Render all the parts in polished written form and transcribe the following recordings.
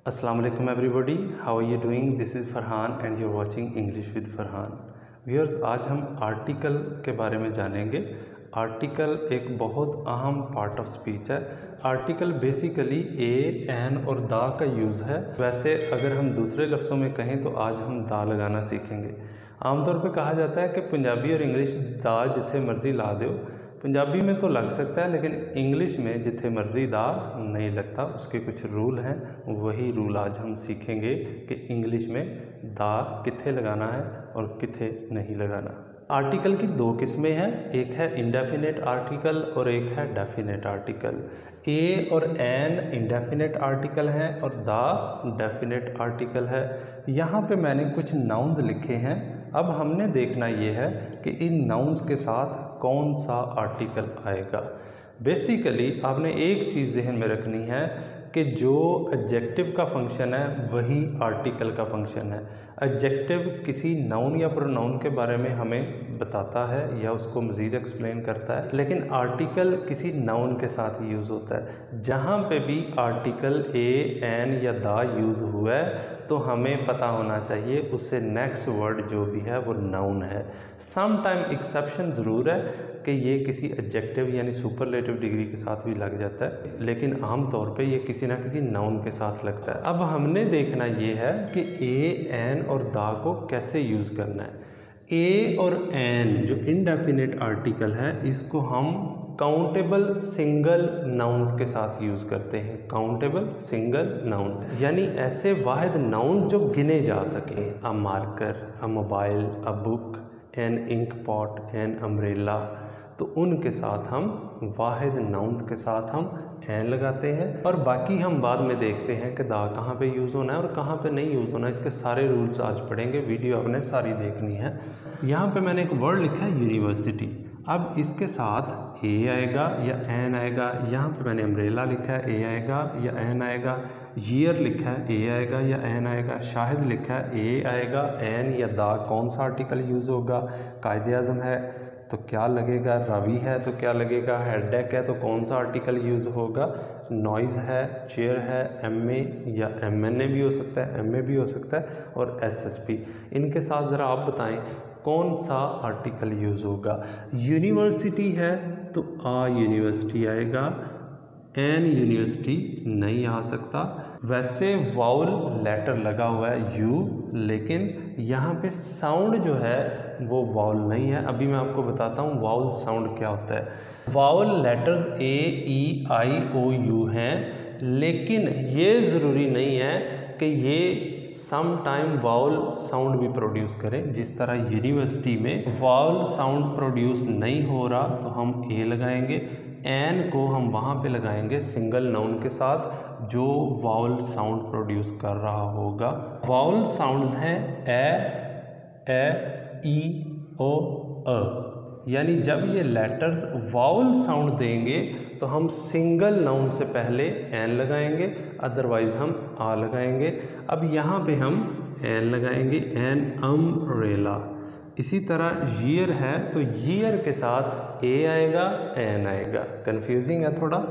Assalamu alaikum everybody, how are you doing? This is Farhan and you're watching English with Farhan. Viewers, आज हम article के बारे में जानेंगे। आर्टिकल एक बहुत अहम पार्ट ऑफ स्पीच है। आर्टिकल बेसिकली ए, एन और दा का यूज़ है। वैसे अगर हम दूसरे लफ्ज़ों में कहें तो आज हम दा लगाना सीखेंगे। आमतौर पे कहा जाता है कि पंजाबी और इंग्लिश दा जिथे मर्जी ला दो। पंजाबी में तो लग सकता है लेकिन इंग्लिश में जिथे मर्जी दा नहीं लगता। उसके कुछ रूल हैं, वही रूल आज हम सीखेंगे कि इंग्लिश में दा किथे लगाना है और किथे नहीं लगाना। आर्टिकल की दो किस्में हैं, एक है इंडेफिनेट आर्टिकल और एक है डेफिनेट आर्टिकल। ए और एन इंडेफिनेट आर्टिकल हैं और दा डेफिनेट आर्टिकल है। यहाँ पे मैंने कुछ नाउन्स लिखे हैं। अब हमने देखना ये है कि इन नाउन्स के साथ कौन सा आर्टिकल आएगा। बेसिकली आपने एक चीज़ जहन में रखनी है कि जो एडजेक्टिव का फंक्शन है वही आर्टिकल का फंक्शन है। एडजेक्टिव किसी नाउन या प्रोनाउन के बारे में हमें बताता है या उसको मज़ीद एक्सप्लेन करता है, लेकिन आर्टिकल किसी नाउन के साथ ही यूज़ होता है। जहाँ पे भी आर्टिकल ए, एन या दा यूज़ हुआ है तो हमें पता होना चाहिए उससे नेक्स्ट वर्ड जो भी है वो नाउन है। सम टाइम एक्सेप्शन ज़रूर है कि ये किसी एडजेक्टिव यानी सुपरलेटिव डिग्री के साथ भी लग जाता है, लेकिन आम तौर पे ये किसी ना किसी नाउन के साथ लगता है। अब हमने देखना ये है कि ए, एन और दा को कैसे यूज़ करना है। ए और एन जो इनडेफिनेट आर्टिकल है इसको हम काउंटेबल सिंगल नाउन्स के साथ यूज़ करते हैं। काउंटेबल सिंगल नाउन्स यानी ऐसे वाहिद नाउन्स जो गिने जा सकें। A marker, a mobile, a book, an ink pot, an umbrella, तो उनके साथ हम वाहिद नाउन्स के साथ हम एन लगाते हैं। और बाकी हम बाद में देखते हैं कि दा कहाँ पे यूज़ होना है और कहाँ पे नहीं यूज़ होना है। इसके सारे रूल्स आज पढ़ेंगे, वीडियो आपने सारी देखनी है। यहाँ पे मैंने एक वर्ड लिखा है यूनिवर्सिटी। अब इसके साथ ए आएगा या एन आएगा। यहाँ पे मैंने अम्ब्रेला लिखा है, ए आएगा या एन आएगा। ईयर लिखा है, ए आएगा या एन आएगा। शाहिद लिखा है, ए आएगा, एन या दा। कौन सा आर्टिकल यूज़ होगा? कायदे आज़म है तो क्या लगेगा? रावी है तो क्या लगेगा? हेडेक है तो कौन सा आर्टिकल यूज़ होगा? नॉइज़ है, चेयर है, एम ए या एम एन ए भी हो सकता है, एम ए भी हो सकता है, और एस एस पी। इनके साथ ज़रा आप बताएं कौन सा आर्टिकल यूज़ होगा। यूनिवर्सिटी है तो आ यूनिवर्सिटी आएगा, एन यूनिवर्सिटी नहीं आ सकता। वैसे वाउल लेटर लगा हुआ है यू, लेकिन यहाँ पे साउंड जो है वो वाउल नहीं है। अभी मैं आपको बताता हूँ वाउल साउंड क्या होता है। Vowel letters A, E, I, O, U हैं, लेकिन ये ज़रूरी नहीं है कि ये सम टाइम वाउल साउंड भी प्रोड्यूस करें। जिस तरह यूनिवर्सिटी में वाउल साउंड प्रोड्यूस नहीं हो रहा तो हम ए लगाएंगे। एन को हम वहाँ पे लगाएंगे सिंगल नाउन के साथ जो वाउल साउंड प्रोड्यूस कर रहा होगा। वाउल साउंड्स हैं ए, ई, ओ, अ। यानी जब ये लेटर्स वाउल साउंड देंगे तो हम सिंगल नाउन से पहले एन लगाएंगे, अदरवाइज हम आ लगाएंगे। अब यहाँ पे हम एन लगाएंगे, एन अम्ब्रेला। इसी तरह ईयर है तो ईयर के साथ ए आएगा, एन आएगा। कंफ्यूजिंग है थोड़ा,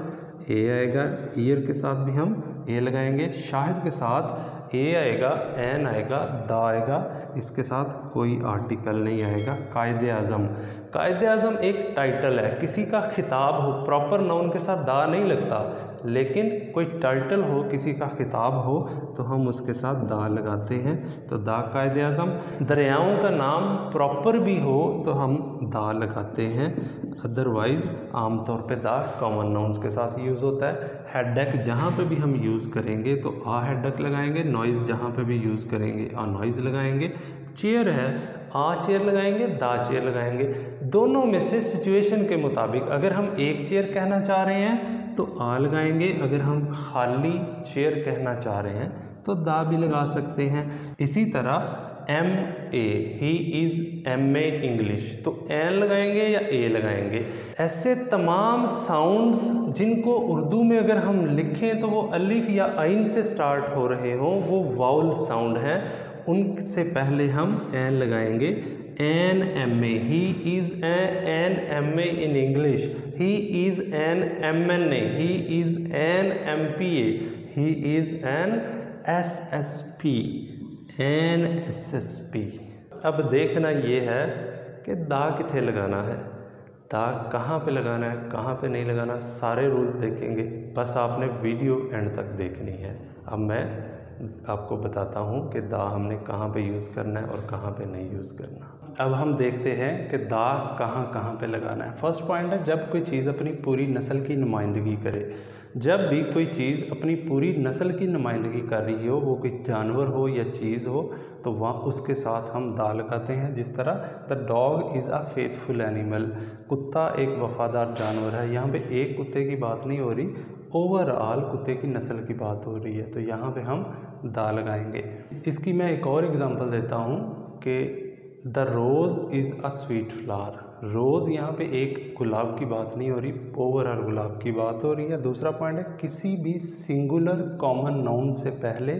ए आएगा, ईयर के साथ भी हम ए लगाएंगे। शाहिद के साथ ए आएगा, एन आएगा, दा आएगा, इसके साथ कोई आर्टिकल नहीं आएगा। कायदे आज़म, कायदे आज़म एक टाइटल है, किसी का खिताब हो, प्रॉपर नाउन के साथ दा नहीं लगता, लेकिन कोई टाइटल हो, किसी का खिताब हो तो हम उसके साथ दा लगाते हैं, तो दा कायदे आज़म। दरियाओं का नाम प्रॉपर भी हो तो हम दा लगाते हैं, अदरवाइज़ आमतौर पे दा कॉमन नाउन्स के साथ यूज़ होता है। हेडेक जहाँ पे भी हम यूज़ करेंगे तो आ हेडेक लगाएंगे। नॉइज़ जहाँ पे भी यूज़ करेंगे आ नॉइज़ लगाएंगे। चेयर है, आ चेयर लगाएंगे, दा चेयर लगाएंगे। दोनों में से सिचुएशन के मुताबिक अगर हम एक चेयर कहना चाह रहे हैं तो आ लगाएंगे, अगर हम खाली चेयर कहना चाह रहे हैं तो दा भी लगा सकते हैं। इसी तरह M A, he is M A English, तो एन लगाएंगे या ए लगाएंगे। ऐसे तमाम साउंड्स जिनको उर्दू में अगर हम लिखें तो वो अलिफ या आइन से स्टार्ट हो रहे हों, वो वाउल साउंड हैं, उनसे पहले हम एन लगाएंगे। An M A, he is an M A in English, he is an M N A, he is an M P A, he is an SSP, NSSP। अब देखना ये है कि दा किथे लगाना है, दा कहाँ पे लगाना है, कहाँ पे नहीं लगाना, सारे रूल्स देखेंगे। बस आपने वीडियो एंड तक देखनी है। अब मैं आपको बताता हूँ कि दा हमने कहाँ पे यूज़ करना है और कहाँ पे नहीं यूज़ करना। अब हम देखते हैं कि दा कहाँ कहाँ पे लगाना है। फर्स्ट पॉइंट है, जब कोई चीज़ अपनी पूरी नस्ल की नुमाइंदगी करे। जब भी कोई चीज़ अपनी पूरी नस्ल की नुमाइंदगी कर रही हो, वो कोई जानवर हो या चीज़ हो, तो वहाँ उसके साथ हम दा लगाते हैं। जिस तरह the dog is a faithful animal, कुत्ता एक वफ़ादार जानवर है। यहाँ पे एक कुत्ते की बात नहीं हो रही, ओवरऑल कुत्ते की नस्ल की बात हो रही है, तो यहाँ पे हम दा लगाएंगे। इसकी मैं एक और एग्जांपल देता हूँ कि the rose is a sweet flower. Rose यहाँ पे एक गुलाब की बात नहीं हो रही, ओवरऑल गुलाब की बात हो रही है। दूसरा पॉइंट है, किसी भी सिंगुलर कॉमन नाउन से पहले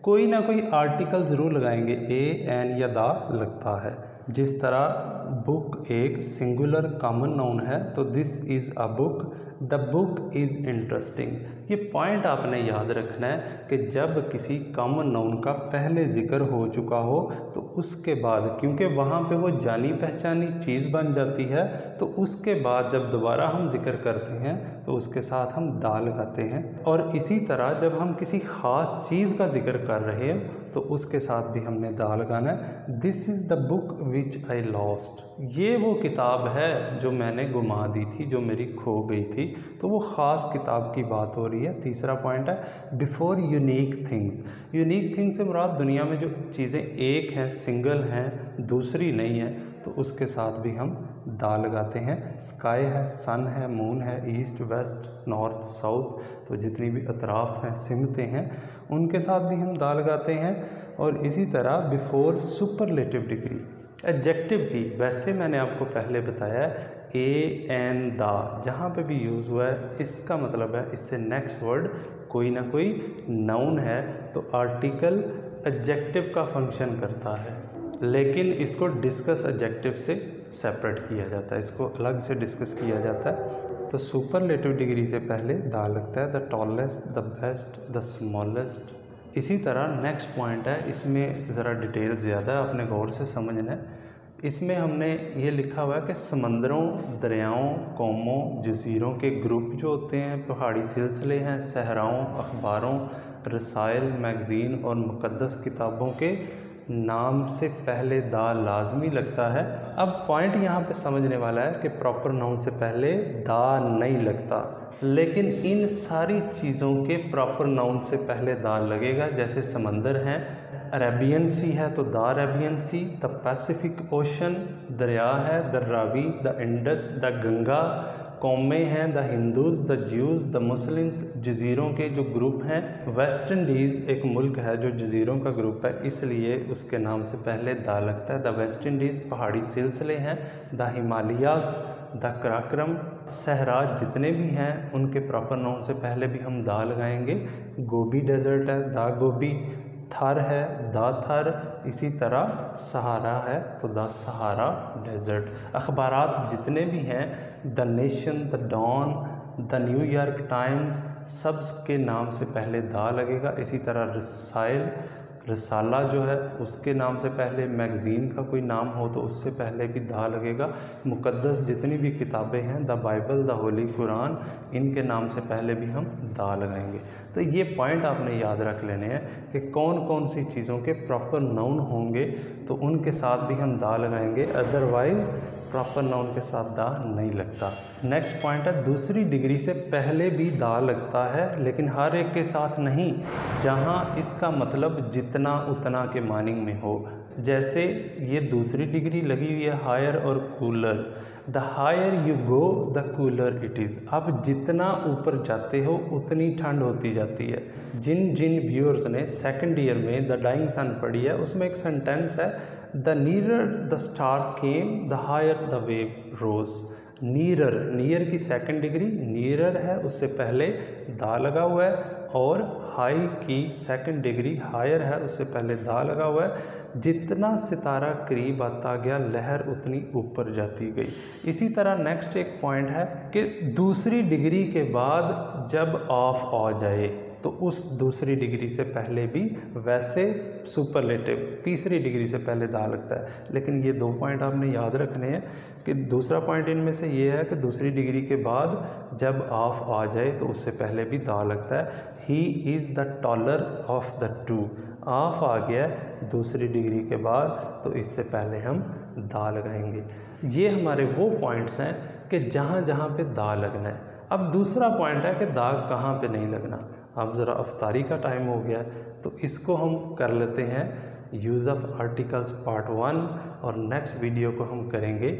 कोई ना कोई आर्टिकल ज़रूर लगाएंगे, ए, एन या दा लगता है। जिस तरह बुक एक सिंगुलर कॉमन नाउन है, तो this is a book, the book is interesting. ये पॉइंट आपने याद रखना है कि जब किसी कॉमन नाउन का पहले ज़िक्र हो चुका हो, तो उसके बाद, क्योंकि वहाँ पे वो जानी पहचानी चीज़ बन जाती है, तो उसके बाद जब दोबारा हम जिक्र करते हैं तो उसके साथ हम दा लगाते हैं। और इसी तरह जब हम किसी ख़ास चीज़ का जिक्र कर रहे हैं तो उसके साथ भी हमने दा लगाना है। This is the book which I lost. ये वो किताब है जो मैंने गुमा दी थी, जो मेरी खो गई थी, तो वो ख़ास किताब की बात हो रही है। तीसरा पॉइंट है, before unique things. Unique things से मुराद दुनिया में जो चीज़ें एक हैं, सिंगल हैं, दूसरी नहीं है, तो उसके साथ भी हम दा लगाते हैं। स्काई है, सन है, मून है, ईस्ट वेस्ट नॉर्थ साउथ, तो जितनी भी अतराफ़ हैं, सिमतें हैं, उनके साथ भी हम दा लगाते हैं। और इसी तरह बिफोर सुपरलेटिव डिग्री एडजेक्टिव की, वैसे मैंने आपको पहले बताया ए, एन, दा जहाँ पे भी यूज़ हुआ है, इसका मतलब है इससे नेक्स्ट वर्ड कोई ना कोई नाउन है, तो आर्टिकल एडजेक्टिव का फंक्शन करता है, लेकिन इसको डिस्कस एडजेक्टिव से सेपरेट किया जाता है, इसको अलग से डिस्कस किया जाता है। तो सुपरलेटिव डिग्री से पहले दा लगता है, the tallest, the best, the smallest. इसी तरह नेक्स्ट पॉइंट है, इसमें ज़रा डिटेल ज़्यादा है, आपने गौर से समझना है। इसमें हमने ये लिखा हुआ है कि समंदरों, दरियाओं, कौमों, जज़ीरों के ग्रुप जो होते हैं, पहाड़ी सिलसिले हैं, सहराओं, अखबारों, रसाइल, मैगज़ीन और मुक़द्दस किताबों के नाम से पहले दा लाजमी लगता है। अब पॉइंट यहाँ पे समझने वाला है कि प्रॉपर नाउन से पहले दा नहीं लगता, लेकिन इन सारी चीज़ों के प्रॉपर नाउन से पहले दा लगेगा। जैसे समंदर हैं, अरेबियन सी है तो the Arabian sea, the Pacific ocean, दरिया है the Ravi, the Indus, the Ganga, कौमें हैं the Hindus, the Jews, the Muslims, जज़ीरों के जो ग्रुप हैं। वेस्ट इंडीज़ एक मुल्क है जो जज़ीरों का ग्रुप है, इसलिए उसके नाम से पहले दा लगता है। द वेस्ट इंडीज़ पहाड़ी सिलसिले हैं, द हिमालयाज़, द कराक्रम, सहरा जितने भी हैं उनके प्रॉपर नाउन से पहले भी हम दा लगाएंगे। गोबी डेजर्ट है, द गोबी, थर है, द थर, इसी तरह सहारा है तो द सहारा डेजर्ट। अखबारात जितने भी हैं, the Nation, the Dawn, the New York Times, सब के नाम से पहले दा लगेगा। इसी तरह रसाइल, रसाला जो है उसके नाम से पहले, मैगज़ीन का कोई नाम हो तो उससे पहले भी दा लगेगा। मुक़द्दस जितनी भी किताबें हैं, the Bible, the Holi Quran, इनके नाम से पहले भी हम दा लगाएंगे। तो ये पॉइंट आपने याद रख लेने हैं कि कौन कौन सी चीज़ों के प्रॉपर नाउन होंगे तो उनके साथ भी हम दा लगाएंगे, अदरवाइज़ प्रॉपर नाउन के साथ दा नहीं लगता। नेक्स्ट पॉइंट है, दूसरी डिग्री से पहले भी दा लगता है, लेकिन हर एक के साथ नहीं, जहाँ इसका मतलब जितना उतना के मानिंग में हो। जैसे ये दूसरी डिग्री लगी हुई है हायर और cooler, the higher you go the cooler it is. अब जितना ऊपर जाते हो उतनी ठंड होती जाती है। जिन जिन व्यूअर्स ने सेकंड ईयर में द डाइंग सन पढ़ी है, उसमें एक सेंटेंस है, the nearer the star came the higher the wave rose. Nearer, near की सेकंड डिग्री, नीरर है उससे पहले दा लगा हुआ है, और हाई की सेकंड डिग्री हायर है उससे पहले दा लगा हुआ है। जितना सितारा करीब आता गया लहर उतनी ऊपर जाती गई। इसी तरह नेक्स्ट एक पॉइंट है कि दूसरी डिग्री के बाद जब ऑफ आ जाए, तो उस दूसरी डिग्री से पहले भी वैसे सुपरलेटिव तीसरी डिग्री से पहले दा लगता है। लेकिन ये 2 पॉइंट आपने याद रखने हैं कि दूसरा पॉइंट इनमें से ये है कि दूसरी डिग्री के बाद जब ऑफ आ जाए तो उससे पहले भी दा लगता है। He is the taller of the two, of आ गया दूसरी डिग्री के बाद तो इससे पहले हम दा लगाएंगे। ये हमारे वो पॉइंट्स हैं कि जहाँ जहाँ पे दा लगना है। अब दूसरा पॉइंट है कि दाग कहाँ पे नहीं लगना। अब ज़रा अफ्तारी का टाइम हो गया तो इसको हम कर लेते हैं यूज़ ऑफ आर्टिकल्स पार्ट 1 और नेक्स्ट वीडियो को हम करेंगे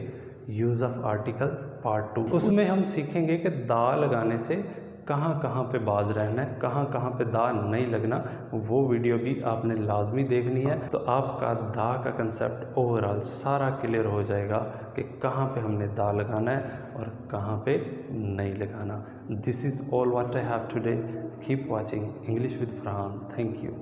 यूज़ ऑफ आर्टिकल पार्ट 2। उसमें हम सीखेंगे कि दा लगाने से कहाँ कहाँ पे बाज रहना है, कहाँ कहाँ पे दा नहीं लगना। वो वीडियो भी आपने लाजमी देखनी है तो आपका दा का कंसेप्ट ओवरऑल सारा क्लियर हो जाएगा कि कहाँ पे हमने दा लगाना है और कहाँ पे नहीं लगाना। This is all what I have today. Keep watching English with Farhan. Thank you.